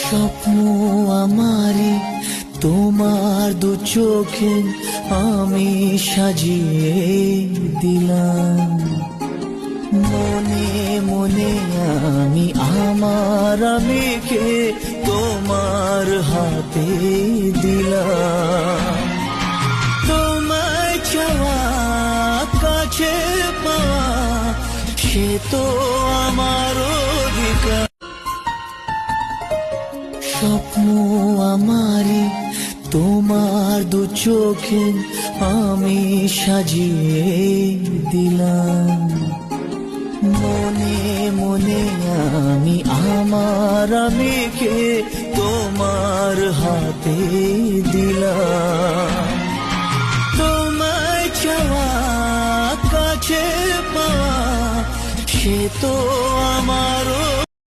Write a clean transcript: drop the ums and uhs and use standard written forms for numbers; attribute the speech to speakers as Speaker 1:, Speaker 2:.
Speaker 1: স্বপ্ন আমারি তোমার দু চোখে আমি সাজিয়ে দিলাম। মনে মনে আমি আমার আমিকে তোমার হাতে দিলাম। তোমায় চাওয়া কাছে পাওয়া সে তো আমার অধিকার। স্বপ্ন আমারি তোমার দু চোখে আমি সাজিয়ে দিলাম। মনে মনে আমি আমার আমিকে তোমার হাতে দিলাম। তোমায় চাওয়া কাছে পাওয়া সে তো আমার